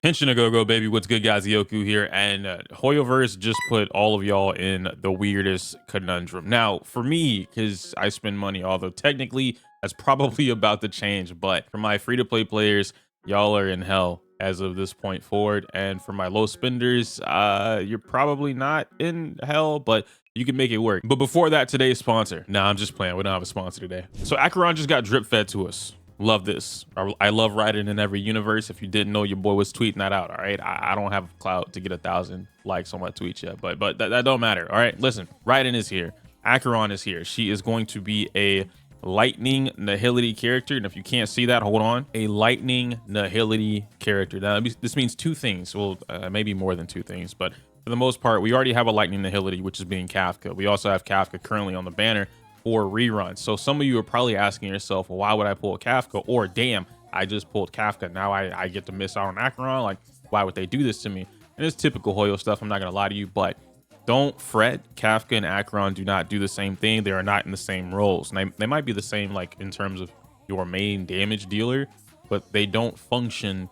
Henshin a go baby. What's good, guys? Yoku here, and Hoyoverse just put all of y'all in the weirdest conundrum. Now, for me, because I spend money, although technically that's probably about to change, but for my free-to-play players, y'all are in hell as of this point forward, and for my low spenders, you're probably not in hell, but you can make it work. But before that, today's sponsor. Nah, I'm just playing. We don't have a sponsor today. So Acheron just got drip fed to us. Love this. I love Raiden in every universe. If you didn't know, your boy was tweeting that out. All right, I don't have clout to get 1,000 likes on my tweets yet, but that don't matter. All right, listen, Raiden is here. Acheron is here. She is going to be a lightning nihility character, and if you can't see that, hold on. A lightning nihility character. Now this means two things. Well, maybe more than two things, but for the most part, we already have a lightning nihility, which is being Kafka. We also have Kafka currently on the banner for reruns. So some of you are probably asking yourself, well, why would I pull Kafka? Or damn, I just pulled Kafka. Now I get to miss out on Acheron. Like, why would they do this to me? And it's typical Hoyo stuff. I'm not gonna lie to you, but don't fret. Kafka and Acheron do not do the same thing. They are not in the same roles. And they might be the same, like in terms of your main damage dealer, but they don't function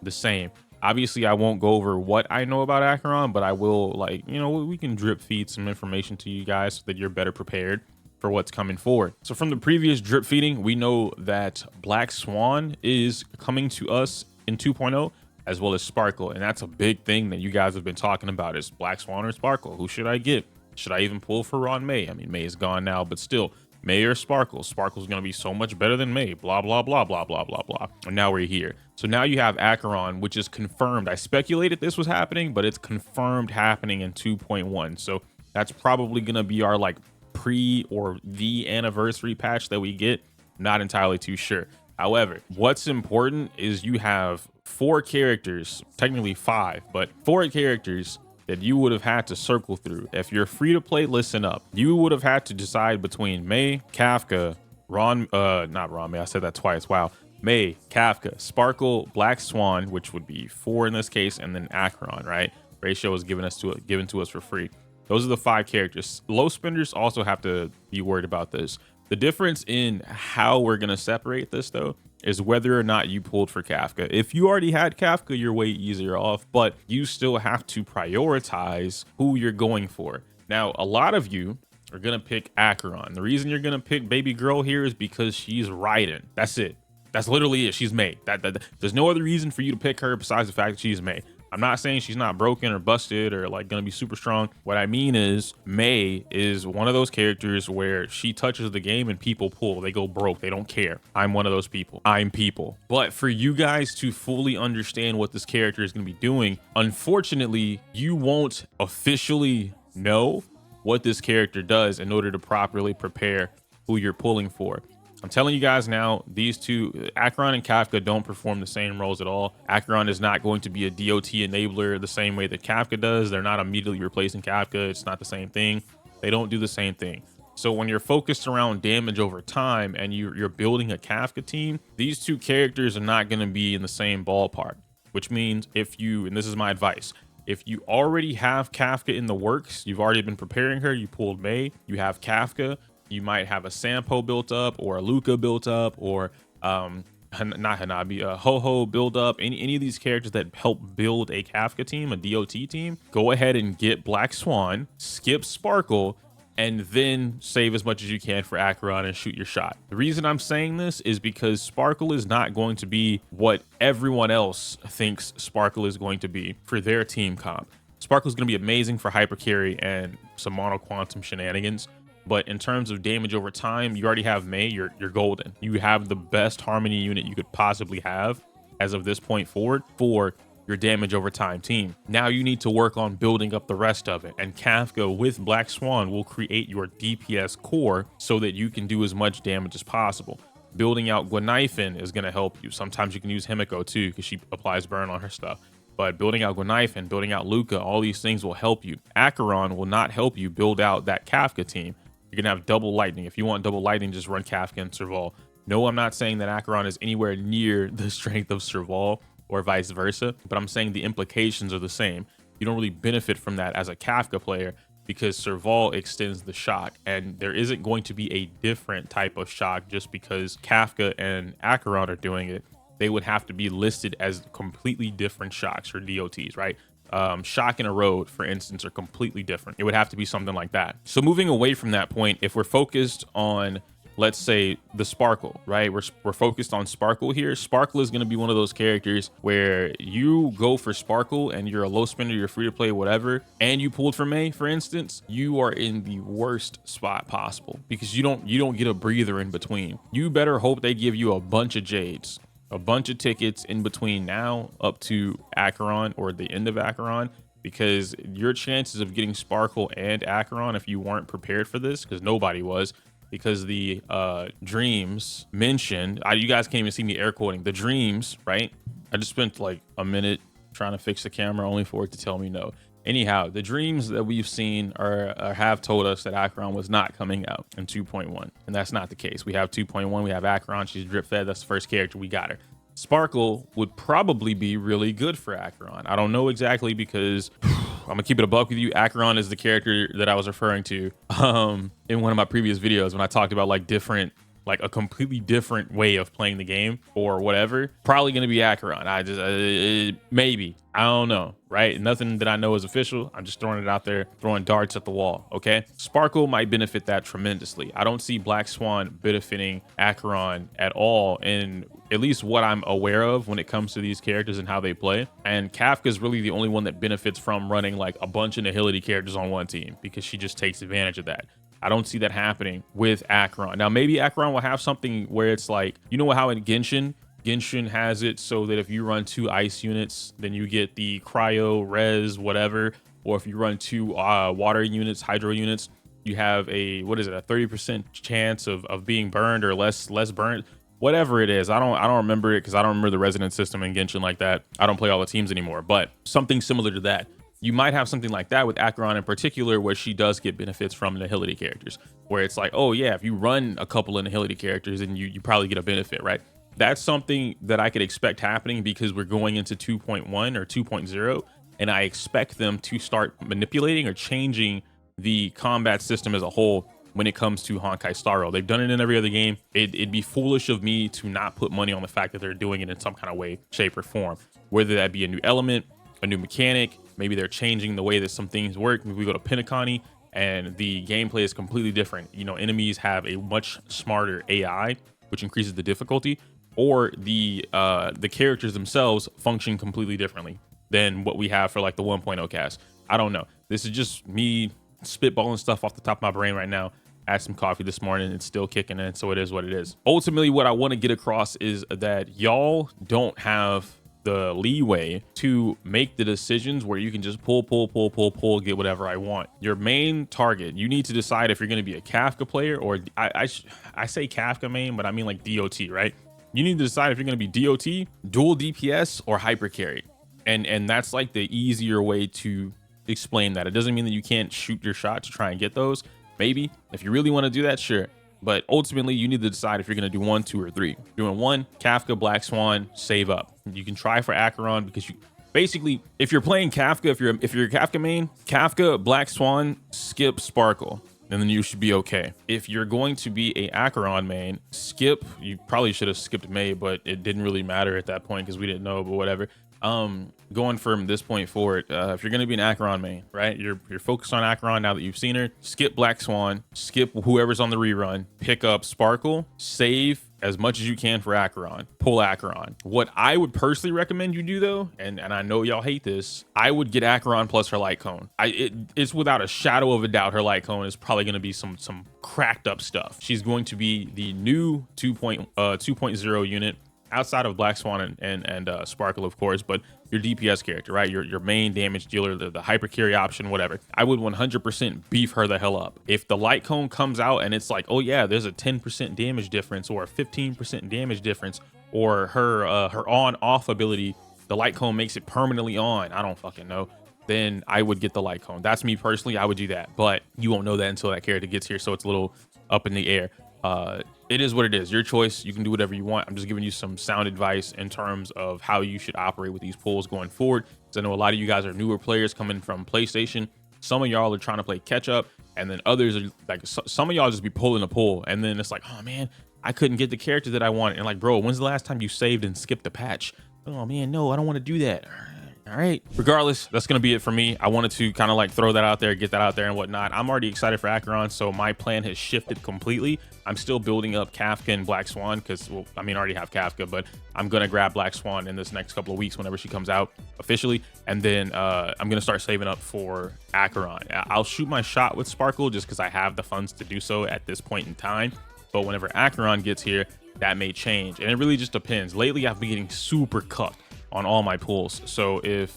the same. Obviously, I won't go over what I know about Acheron, but I will, like, you know, we can drip feed some information to you guys so that you're better prepared for what's coming forward. So from the previous drip feeding, we know that Black Swan is coming to us in 2.0, as well as Sparkle. And that's a big thing that you guys have been talking about, is Black Swan or Sparkle. Who should I get? Should I even pull for Raiden Mei? I mean, Mei is gone now, but still, Mei or Sparkle? Sparkle's gonna be so much better than Mei, blah, blah, blah, blah, blah, blah, blah. And now we're here. So now you have Acheron, which is confirmed. I speculated this was happening, but it's confirmed happening in 2.1. So that's probably gonna be our like pre or the anniversary patch that we get. Not entirely too sure. However, what's important is you have 4 characters, technically 5, but 4 characters that you would have had to circle through. If you're free to play, listen up. You would have had to decide between Mei, Kafka, not Ron Mei, I said that twice. Wow. Mei, Kafka, Sparkle, Black Swan, which would be 4 in this case, and then Acheron, right? Ratio is given to us for free. Those are the 5 characters. Low spenders also have to be worried about this. The difference in how we're going to separate this, though, is whether or not you pulled for Kafka. If you already had Kafka, you're way easier off, but you still have to prioritize who you're going for. Now, a lot of you are going to pick Acheron. The reason you're going to pick baby girl here is because she's Raiden. That's it. That's literally it. She's Mei. There's no other reason for you to pick her besides the fact that she's Mei. I'm not saying she's not broken or busted or like gonna be super strong. What I mean is Mei is one of those characters where she touches the game and people pull. They go broke. They don't care. I'm one of those people. I'm people. But for you guys to fully understand what this character is gonna be doing, unfortunately, you won't officially know what this character does in order to properly prepare who you're pulling for. I'm telling you guys now, these two, Acheron and Kafka, don't perform the same roles at all. Acheron is not going to be a DOT enabler the same way that Kafka does. They're not immediately replacing Kafka. It's not the same thing. They don't do the same thing. So when you're focused around damage over time and you're building a Kafka team, these two characters are not going to be in the same ballpark, which means if you, and this is my advice, if you already have Kafka in the works, you've already been preparing her, you pulled Mei, you have Kafka, you might have a Sampo built up or a Luca built up or not Hanabi, a Ho-Ho build up, any of these characters that help build a Kafka team, a DOT team, go ahead and get Black Swan, skip Sparkle, and then save as much as you can for Acheron and shoot your shot. The reason I'm saying this is because Sparkle is not going to be what everyone else thinks Sparkle is going to be for their team comp. Sparkle is going to be amazing for hyper carry and some mono quantum shenanigans. But in terms of damage over time, you already have Mei, you're golden. You have the best harmony unit you could possibly have as of this point forward for your damage over time team. Now you need to work on building up the rest of it. And Kafka with Black Swan will create your DPS core so that you can do as much damage as possible. Building out Gwenaifen is going to help you. Sometimes you can use Himiko too because she applies burn on her stuff. But building out Gwenaifen, building out Luca, all these things will help you. Acheron will not help you build out that Kafka team. You're going to have double lightning. If you want double lightning, just run Kafka and Serval. No, I'm not saying that Acheron is anywhere near the strength of Serval or vice versa, but I'm saying the implications are the same. You don't really benefit from that as a Kafka player because Serval extends the shock, and there isn't going to be a different type of shock just because Kafka and Acheron are doing it. they would have to be listed as completely different shocks or DOTs, right? Shock and erode, for instance, are completely different. It would have to be something like that. So moving away from that point, if we're focused on, let's say, the Sparkle, right? We're focused on Sparkle here. Sparkle is going to be one of those characters where you go for Sparkle and you're a low spender, you're free to play, whatever, and you pulled for Mei, for instance, you are in the worst spot possible because you don't get a breather in between. You better hope they give you a bunch of Jades, a bunch of tickets in between now up to Acheron or the end of Acheron, because your chances of getting Sparkle and Acheron, if you weren't prepared for this, because nobody was, because the dreams mentioned, you guys can't even see me air quoting, the dreams, right? I just spent like a minute trying to fix the camera only for it to tell me no. Anyhow, the dreams that we've seen have told us that Acheron was not coming out in 2.1, and that's not the case. We have 2.1, we have Acheron, she's drip fed, that's the first character, we got her. Sparkle would probably be really good for Acheron. I don't know exactly because I'm gonna keep it a buck with you. Acheron is the character that I was referring to in one of my previous videos when I talked about like a completely different way of playing the game or whatever. Probably gonna be Acheron. Maybe, I don't know, right? Nothing that I know is official. I'm just throwing it out there, throwing darts at the wall, okay? Sparkle might benefit that tremendously. I don't see Black Swan benefiting Acheron at all, in at least what I'm aware of when it comes to these characters and how they play. And Kafka is really the only one that benefits from running like a bunch of Nihility characters on one team because she just takes advantage of that. I don't see that happening with Acheron. Now, maybe Acheron will have something where it's like, you know how in Genshin has it so that if you run 2 ice units, then you get the cryo, res, whatever. Or if you run 2 water units, hydro units, you have a, what is it, a 30% chance of being burned or less burned. Whatever it is, I don't remember it because I don't remember the resonance system in Genshin like that. I don't play all the teams anymore, but something similar to that. You might have something like that with Acheron in particular, where she does get benefits from Nihility characters, where it's like, oh yeah, if you run a couple of Nihility characters, then you probably get a benefit, right? That's something that I could expect happening because we're going into 2.1 or 2.0, and I expect them to start manipulating or changing the combat system as a whole when it comes to Honkai Star Rail. They've done it in every other game. It'd be foolish of me to not put money on the fact that they're doing it in some kind of way, shape, or form, whether that be a new element, a new mechanic. Maybe they're changing the way that some things work. Maybe we go to Pinaconi and the gameplay is completely different. You know, enemies have a much smarter AI, which increases the difficulty, or the characters themselves function completely differently than what we have for like the 1.0 cast. I don't know. This is just me spitballing stuff off the top of my brain right now. I had some coffee this morning. It's still kicking in, so it is what it is. Ultimately, what I want to get across is that y'all don't have the leeway to make the decisions where you can just pull, get whatever I want. Your main target, you need to decide if you're going to be a Kafka player or I say Kafka main, but I mean like DOT, right? You need to decide if you're going to be DOT, dual DPS, or hyper carry. And that's like the easier way to explain that. It doesn't mean that you can't shoot your shot to try and get those. Maybe if you really want to do that, sure. But ultimately, you need to decide if you're going to do 1, 2, or 3. Doing 1, Kafka, Black Swan, save up. You can try for Acheron because you basically, if you're playing Kafka, if you're a Kafka main, Kafka, Black Swan, skip Sparkle, and then you should be okay. If you're going to be a Acheron main, skip. You probably should have skipped Mei, but it didn't really matter at that point because we didn't know. But whatever. Going from this point forward, if you're going to be an Acheron main, right, you're focused on Acheron now that you've seen her, skip Black Swan, skip whoever's on the rerun, pick up Sparkle, save as much as you can for Acheron, pull Acheron. What I would personally recommend you do though, and I know y'all hate this, I would get Acheron plus her light cone. It's without a shadow of a doubt her light cone is probably going to be some cracked up stuff. She's going to be the new 2.0 unit, outside of Black Swan and Sparkle, of course, but your DPS character, right? Your main damage dealer, the hyper carry option, whatever. I would 100% beef her the hell up. If the light cone comes out and it's like, oh yeah, there's a 10% damage difference or a 15% damage difference, or her on-off ability, the light cone makes it permanently on, I don't fucking know, then I would get the light cone. That's me personally, I would do that, but you won't know that until that character gets here, so it's a little up in the air. It is what it is. Your choice. You can do whatever you want. I'm just giving you some sound advice in terms of how you should operate with these pulls going forward. Because I know a lot of you guys are newer players coming from PlayStation. Some of y'all are trying to play catch up, and then others are like, some of y'all just be pulling a pull, and then it's like, oh man, I couldn't get the character that I wanted. And like, bro, when's the last time you saved and skipped a patch? Oh man, no, I don't want to do that. All right. Regardless, that's going to be it for me. I wanted to kind of like throw that out there, get that out there and whatnot. I'm already excited for Acheron, so my plan has shifted completely. I'm still building up Kafka and Black Swan because, well, I mean, I already have Kafka, but I'm going to grab Black Swan in this next couple of weeks whenever she comes out officially. And then I'm going to start saving up for Acheron. I'll shoot my shot with Sparkle just because I have the funds to do so at this point in time. But whenever Acheron gets here, that may change. And it really just depends. Lately, I've been getting super cucked on all my pulls. So if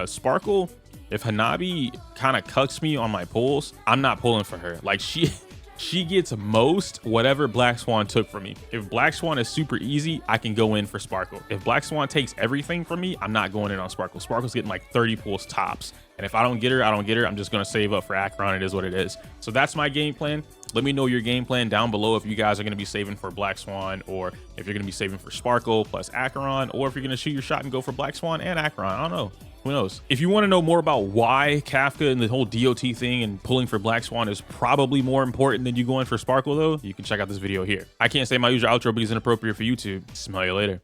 Sparkle, if Hanabi kind of cucks me on my pulls, I'm not pulling for her. Like she gets most whatever Black Swan took from me. If Black Swan is super easy, I can go in for Sparkle. If Black Swan takes everything from me, I'm not going in on Sparkle. Sparkle's getting like 30 pulls tops. And if I don't get her, I don't get her. I'm just going to save up for Acheron. It is what it is. So that's my game plan. Let me know your game plan down below if you guys are going to be saving for Black Swan, or if you're going to be saving for Sparkle plus Acheron, or if you're going to shoot your shot and go for Black Swan and Acheron. I don't know. Who knows? If you want to know more about why Kafka and the whole DOT thing and pulling for Black Swan is probably more important than you going for Sparkle, though, you can check out this video here. I can't say my usual outro, but it's inappropriate for YouTube. Smell you later.